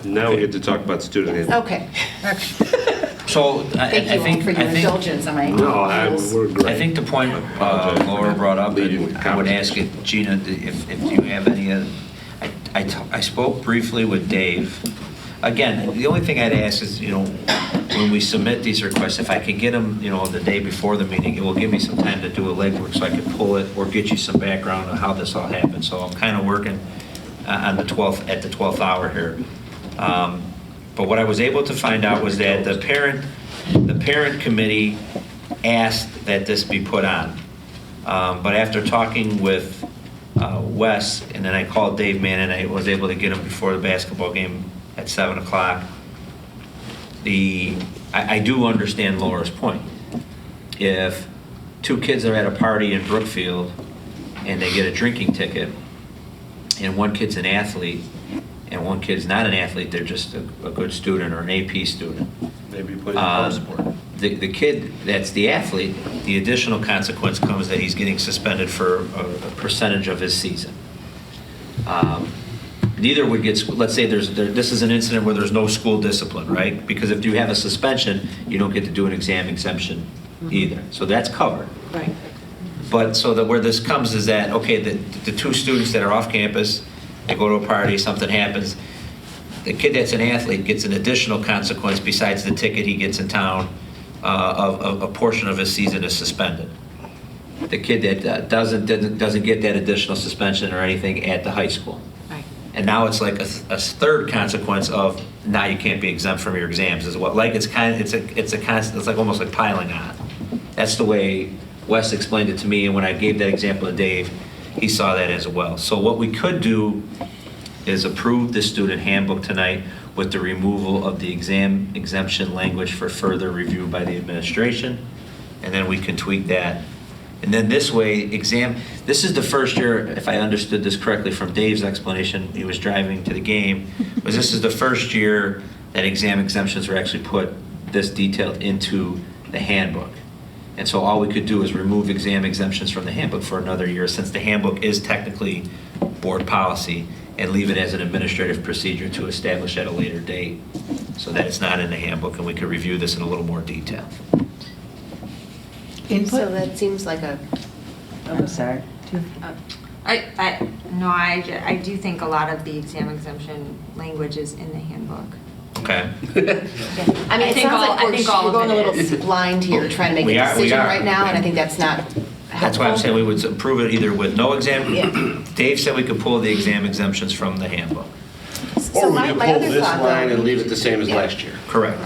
Now we get to talk about student handbook. Okay. So Thank you all for your indulgence on my rules. We're great. I think the point Laura brought up, and I would ask it, Gina, if you have any, I spoke briefly with Dave. Again, the only thing I'd ask is, when we submit these requests, if I could get them, the day before the meeting, it will give me some time to do a legwork so I could pull it or get you some background on how this all happened. So I'm kind of working on the 12th, at the 12th hour here. But what I was able to find out was that the parent committee asked that this be put on. But after talking with Wes, and then I called Dave Mann, and I was able to get him before the basketball game at 7 o'clock. I do understand Laura's point. If two kids are at a party in Brookfield and they get a drinking ticket, and one kid's an athlete and one kid's not an athlete, they're just a good student or an AP student. Maybe put in power sport. The kid that's the athlete, the additional consequence comes that he's getting suspended for a percentage of his season. Neither would get, let's say this is an incident where there's no school discipline, right? Because if you have a suspension, you don't get to do an exam exemption either. So that's covered. Right. But so that where this comes is that, okay, the two students that are off campus, they go to a party, something happens, the kid that's an athlete gets an additional consequence besides the ticket he gets in town, of a portion of his season is suspended. The kid that doesn't get that additional suspension or anything at the high school. Right. And now it's like a third consequence of now you can't be exempt from your exams as well. Like it's like almost like piling on. That's the way Wes explained it to me, and when I gave that example to Dave, he saw that as well. So what we could do is approve the student handbook tonight with the removal of the exam exemption language for further review by the administration, and then we can tweak that. And then this way, this is the first year, if I understood this correctly from Dave's explanation, he was driving to the game, was this is the first year that exam exemptions were actually put this detailed into the handbook. And so all we could do is remove exam exemptions from the handbook for another year, since the handbook is technically board policy, and leave it as an administrative procedure to establish at a later date so that it's not in the handbook, and we could review this in a little more detail. So that seems like a, I'm sorry. I do think a lot of the exam exemption language is in the handbook. Okay. I mean, it think sounds all- like I think all we're of going a it little is. blind here, trying to make We a are- we decision are. right now, and I think that's not That's why I'm helpful. saying we would approve it either with no exam. Yeah. Dave said we could pull the exam exemptions from the handbook. So Or we my could pull other this thought, line though- and leave it the same as Yeah. last year. Correct.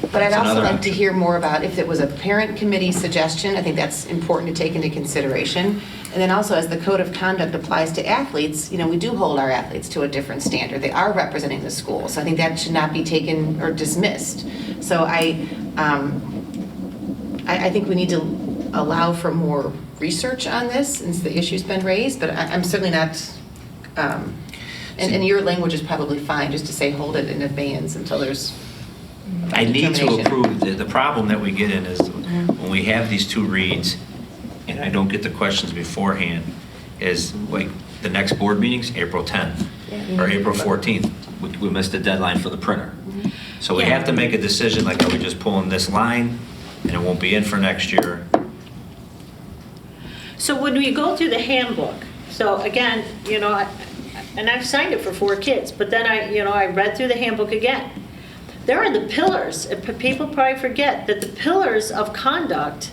But I'd That's also another like to option. hear more about if it was a parent committee suggestion. I think that's important to take into consideration. And then also, as the code of conduct applies to athletes, we do hold our athletes to a different standard. They are representing the school, so I think that should not be taken or dismissed. So I think we need to allow for more research on this since the issue's been raised, but I'm certainly not, and your language is probably fine, just to say hold it in abeyance until there's I need to determination. approve, the problem that we get in is when we have these two reads and I don't get the questions beforehand, is like the next board meeting's April 10th or April 14th. We missed the deadline for the printer. So we have to make a decision, like are we just pulling this line and it won't be in for next year? So when we go through the handbook, so again, and I've signed it for 4 kids, but then I read through the handbook again. There are the pillars, and people probably forget that the pillars of conduct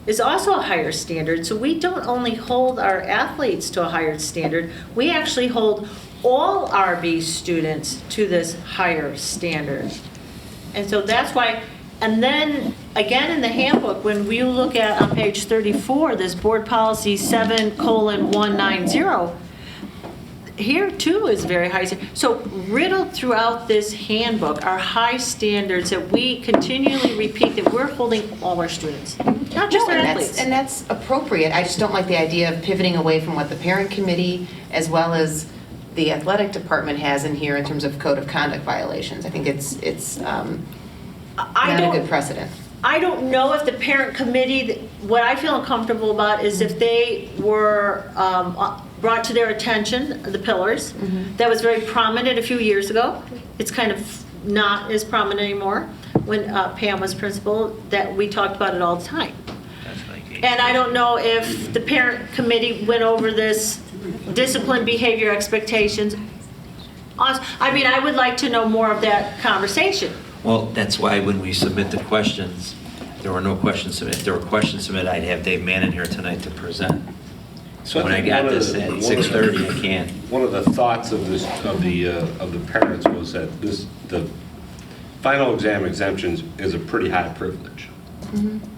is also a higher standard. So we don't only hold our athletes to a higher standard, we actually hold all RB students to this higher standard. And so that's why, and then again in the handbook, when we look at on page 34, this board policy 7:190, here too is very high. So riddled throughout this handbook are high standards that we continually repeat that we're holding all our students, not just our athletes. And that's appropriate. I just don't like the idea of pivoting away from what the parent committee as well as the athletic department has in here in terms of code of conduct violations. I think it's not a good precedent. I don't know if the parent committee, what I feel uncomfortable about is if they were brought to their attention, the pillars. That was very prominent a few years ago. It's kind of not as prominent anymore. When Pam was principal, that we talked about it all the time. That's like And I don't know if the parent committee went over this discipline behavior expectations. I mean, I would like to know more of that conversation. Well, that's why when we submit the questions, there were no questions submitted. If there were questions submitted, I'd have Dave Mann in here tonight to present. So when I got this at 6:30, I can't. One of the thoughts of this, of the parents was that the final exam exemptions is a pretty high privilege.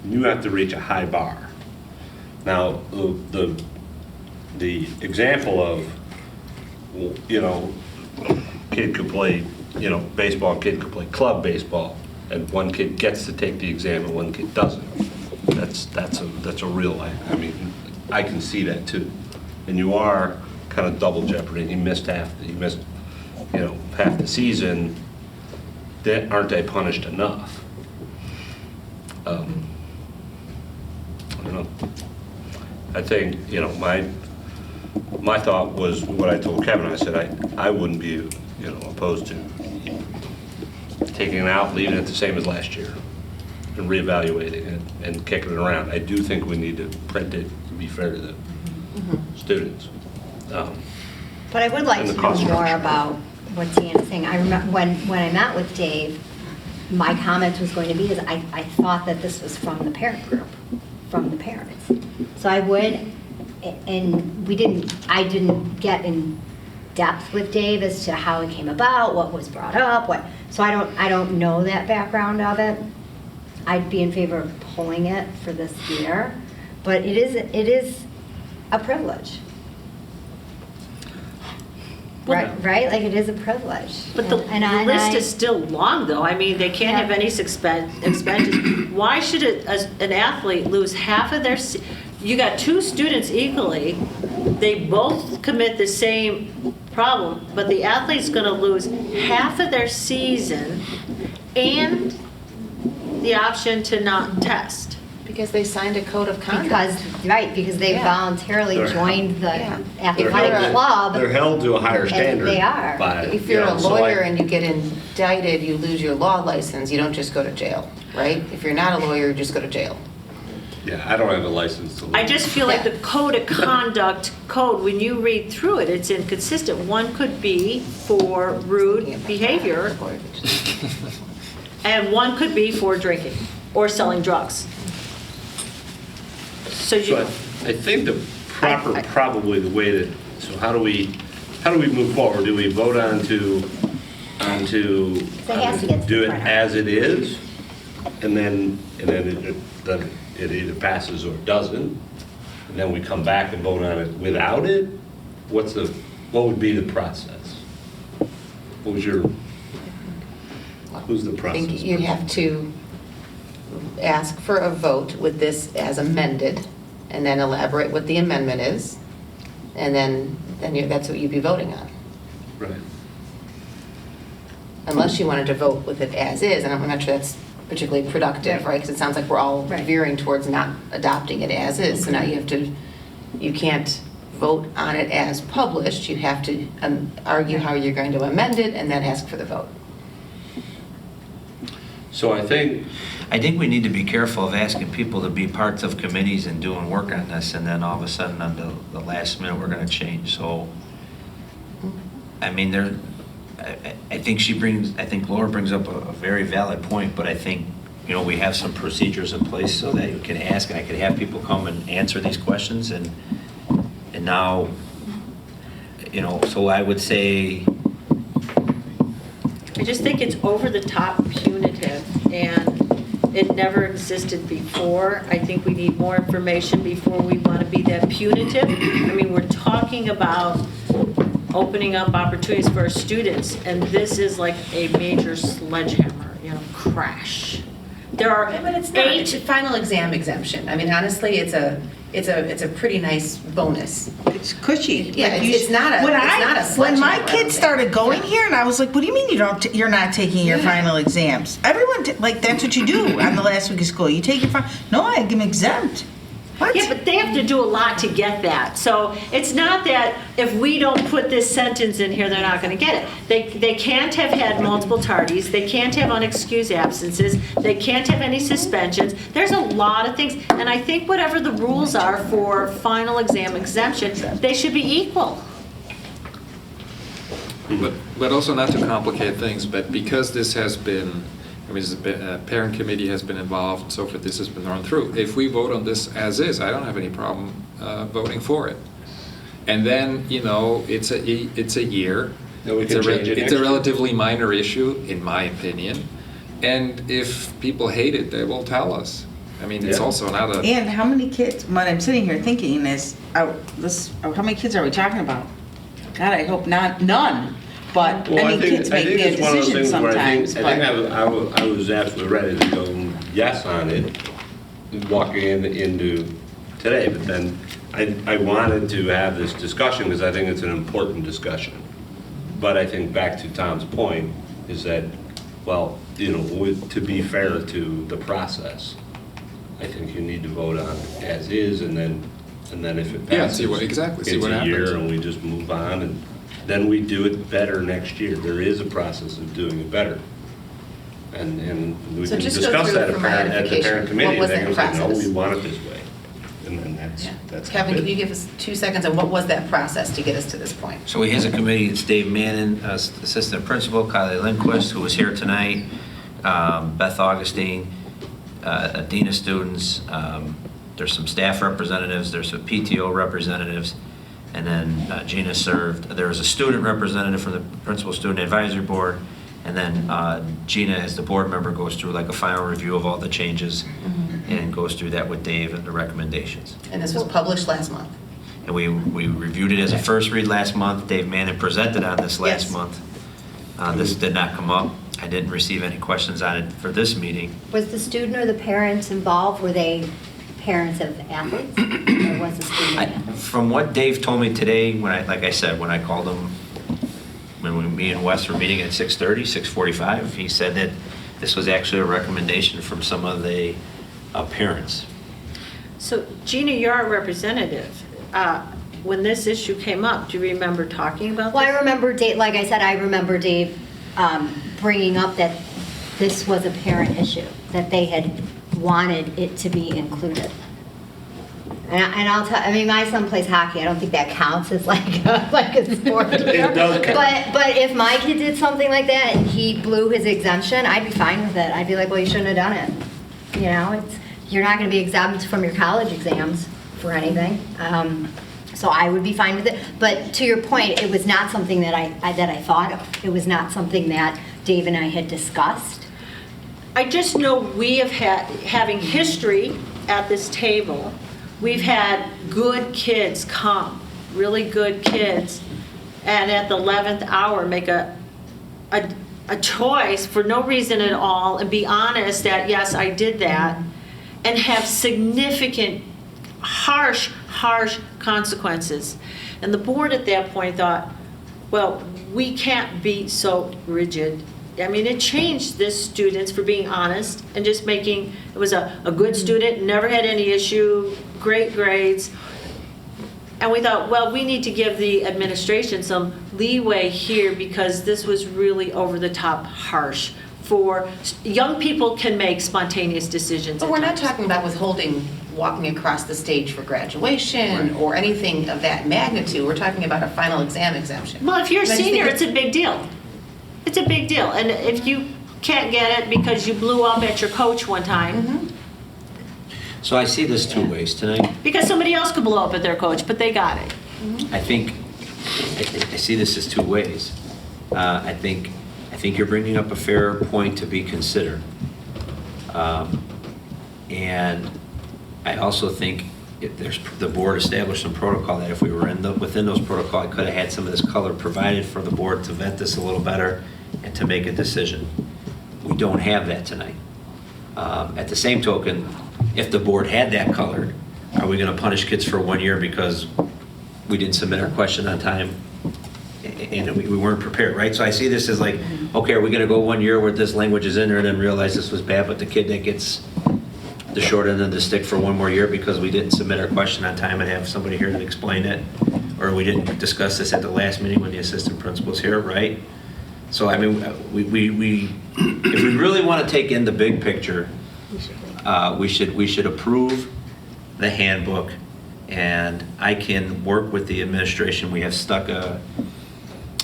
You have to reach a high bar. Now, the example of, you know, kid could play, you know, baseball, kid could play club baseball, and one kid gets to take the exam and one kid doesn't. That's a real, I mean, I can see that too. And you are kind of double jeopardy. You missed, you know, half the season. Aren't they punished enough? I don't know. I think, you know, my thought was what I told Kevin. I said I wouldn't be, you know, opposed to taking it out, leaving it the same as last year, and reevaluating it and kicking it around. I do think we need to print it to be fair to the students. But I would like And to the know cost more structure. about what Deanna's saying. I remember when I met with Dave, my comment was going to be is I thought that this was from the parent group, from the parents. So I would, and I didn't get in depth with Dave as to how it came about, what was brought up, so I don't know that background of it. I'd be in favor of pulling it for this year, but it is a privilege. Right? Like, it is a privilege. But the list is still long, though. I mean, they can't have any expenses. Why should an athlete lose half of their, you got two students equally, they both commit the same problem, but the athlete's going to lose half of their season and the option to not test. Because they signed a code of conduct. Because they Yeah. voluntarily They're- joined the Yeah. athletic club. They're held to a higher And standard. they are. If you're a lawyer and you get indicted, you lose your law license, you don't just go to jail, right? If you're not a lawyer, you just go to jail. Yeah, I don't have a license to. I just feel like Yeah. the code of conduct code, when you read through it, it's inconsistent. One could be for rude behavior, and one could be for drinking or selling drugs. So So I think the probably the way that, so how do we move forward? Do we vote on to It has to get to do the it printer. as it is, and then it either passes or doesn't, and then we come back and vote on it without it? What would be the process? Who's the I process? think you have to ask for a vote with this as amended, and then elaborate what the amendment is, and then that's what you'd be voting on. Right. Unless you wanted to vote with it as is, and I'm not sure that's particularly productive, right? Because it sounds like we're all Right. veering towards not adopting it as is, so now you can't vote on it as published, you have to argue how you're going to amend it, and then ask for the vote. So I think, we need to be careful of asking people to be parts of committees and doing work on this, and then all of a sudden, on the last minute, we're gonna change, so. I mean, I think Laura brings up a very valid point, but I think, you know, we have some procedures in place so that you can ask, and I could have people come and answer these questions, and now, you know, so I would say, I just think it's over the top punitive, and it never existed before. I think we need more information before we want to be that punitive. I mean, we're talking about opening up opportunities for our students, and this is like a major sledgehammer, you know, crash. There are But it's not, it's a 8, final exam exemption. I mean, honestly, it's a pretty nice bonus. It's cushy. Yeah, Like it's not a- when it's I- not a When my sledgehammer, I don't kids started think. going Yeah. here, and I was like, "What do you mean you're not taking your Yeah. final exams?" Everyone like that's what you do on the last week of school. You take your final. No, I'm exempt. What? Yeah, but they have to do a lot to get that. So it's not that if we don't put this sentence in here, they're not going to get it. They can't have had multiple tardies. They can't have unexcused absences. They can't have any suspensions. There's a lot of things. And I think whatever the rules are for final exam exemption, they should be equal. But also not to complicate things, but because this has been, I mean, a parent committee has been involved and so forth, this has been run through. If we vote on this as is, I don't have any problem voting for it. And then, you know, it's a year. Then we It's can a change it it's next a year. relatively minor issue, in my opinion. And if people hate it, they will tell us. I mean, it's Yeah. also not a. And how many kids, what I'm sitting here thinking is, how many kids are we talking about? God, I hope not, none. But, Well, I mean, kids make bad it's one of those decisions things where sometimes, I think I was absolutely ready to go yes on it, walking into today, but then I wanted to have this discussion because I think it's an important discussion. But I think back to Tom's point is that, well, you know, to be fair to the process, I think you need to vote on as is, and then if it Yeah, passes, see what- exactly, see it's what a happens. year, and we just move on, and then we do it better next year. There is a process of doing it better. And we So can just go discuss through that for my at the edification. parent committee. What was and they that can say, no, process? we want it this way. And then that's. Kevin, can you give us 2 seconds on what was that process to get us to this point? So he has a committee, it's Dave Mannon, assistant principal, Kylie Lindquist, who was here tonight, Beth Augustine, a dean of students, there's some staff representatives, there's some PTO representatives, and then Gina served. There was a student representative from the principal student advisory board, and then Gina, as the board member, goes through like a final review of all the changes and goes through that with Dave and the recommendations. And this was published last month. And we reviewed it as a first read last month. Dave Mannon presented on this last Yes. month. This did not come up. I didn't receive any questions on it for this meeting. Was the student or the parents involved? Were they parents of athletes? Or was the student an athlete? From what Dave told me today, like I said, when I called him, when me and Wes were meeting at 6:30, 6:45, he said that this was actually a recommendation from some of the parents. So Gina, you're our representative. When this issue came up, do you remember talking about this? Well, I remember Dave, like I said, I remember Dave bringing up that this was a parent issue, that they had wanted it to be included. And I'll tell, I mean, my son plays hockey. I don't think that counts as like a sport. It does count. But if my kid did something like that and he blew his exemption, I'd be fine with it. I'd be like, well, you shouldn't have done it. You know, you're not going to be exempt from your college exams for anything. So I would be fine with it. But to your point, it was not something that I thought of. It was not something that Dave and I had discussed. I just know we have had, having history at this table, we've had good kids come, really good kids, and at the 11th hour make a choice for no reason at all and be honest that, yes, I did that, and have significant, harsh consequences. And the board at that point thought, well, we can't be so rigid. I mean, it changed this students for being honest and just making, it was a good student, never had any issue, great grades. And we thought, well, we need to give the administration some leeway here because this was really over the top harsh. For young people can make spontaneous decisions. But at we're not times. talking about withholding walking across the stage for graduation or anything of that magnitude. We're talking about a final exam exemption. Well, if you're a And I just think senior, it's a big deal. It's a big deal. And if you can't get it because you blew up at your coach one time, So I see this two ways tonight. because somebody else could blow up at their coach, but they got it. I think, I see this as two ways. I think you're bringing up a fair point to be considered. And I also think if the board established some protocol that if we were within those protocol, I could have had some of this color provided for the board to vet this a little better and to make a decision. We don't have that tonight. At the same token, if the board had that colored, are we going to punish kids for 1 year because we didn't submit our question on time and we weren't prepared, right? So I see this as like, okay, are we going to go 1 year where this language is in there and then realize this was bad, but the kid that gets the short end of the stick for one more year because we didn't submit our question on time and have somebody here to explain it, or we didn't discuss this at the last meeting when the assistant principal's here, right? So, I mean, if we really want to take in the big picture, we should approve the handbook, and I can work with the administration. We have stuck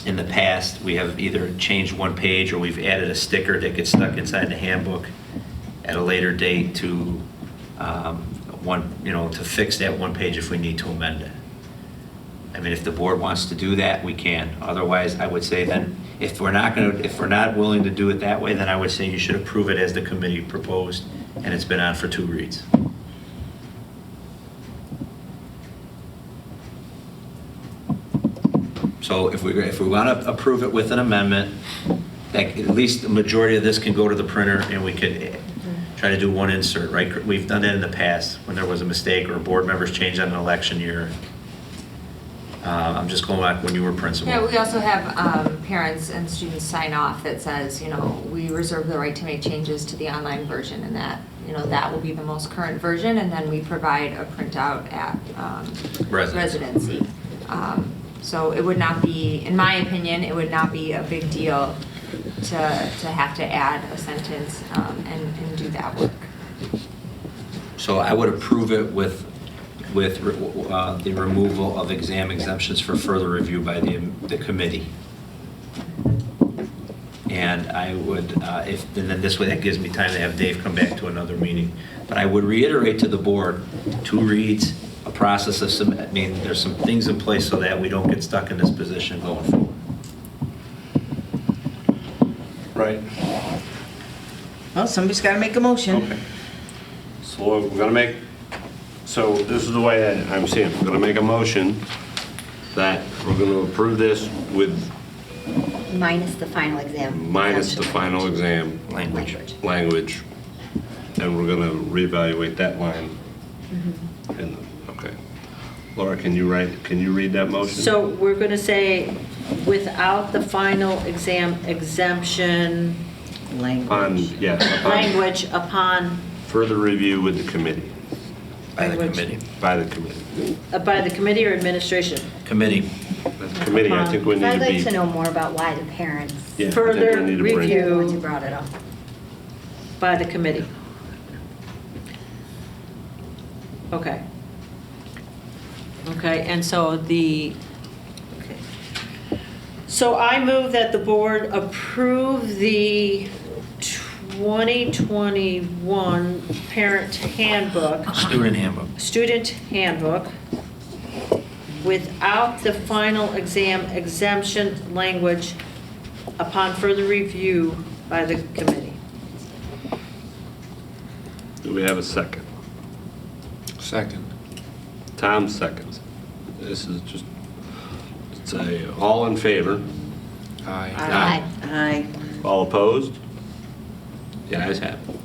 in the past, we have either changed one page or we've added a sticker that gets stuck inside the handbook at a later date to to fix that one page if we need to amend it. I mean, if the board wants to do that, we can. Otherwise, I would say then, if we're not willing to do it that way, then I would say you should approve it as the committee proposed, and it's been on for 2 reads. So if we want to approve it with an amendment, that at least the majority of this can go to the printer and we could try to do one insert, right? We've done that in the past when there was a mistake or board members changed on an election year. I'm just going back when you were principal. Yeah, we also have parents and students sign off that says, we reserve the right to make changes to the online version, and that, that will be the most current version, and then we provide a printout at residency. So it would not be, in my opinion, it would not be a big deal to have to add a sentence and do that work. So I would approve it with the removal of exam exemptions for further review by the committee. And I would, and then this way that gives me time to have Dave come back to another meeting. But I would reiterate to the board, 2 reads, a process of there's some things in place so that we don't get stuck in this position going forward. Right. Well, somebody's got to make a motion. Okay. So we're gonna make, so this is the way that I'm seeing it. We're gonna make a motion that we're gonna approve this with Minus the final exam. minus the final exam Language. language. And we're gonna reevaluate that line. Mhm. Okay. Laura, can you read that motion? So we're going to say, without the final exam exemption Language. language upon, Further review with the committee, By the Language. committee. by the committee. by the committee or administration? Committee. The committee, I think we need I'd to be. like to know more about why the parents, Yeah, I think Further we need to bring- review. they're the ones who brought it up. By the committee. Okay. Okay, and so so I move that the board approve the 2021 parent handbook, student handbook, without the final exam exemption language upon further review by the committee. Do we have a second? Second. Tom seconds. This is just, say, all in favor? Aye. Aye. Aye. All opposed? The ayes have it.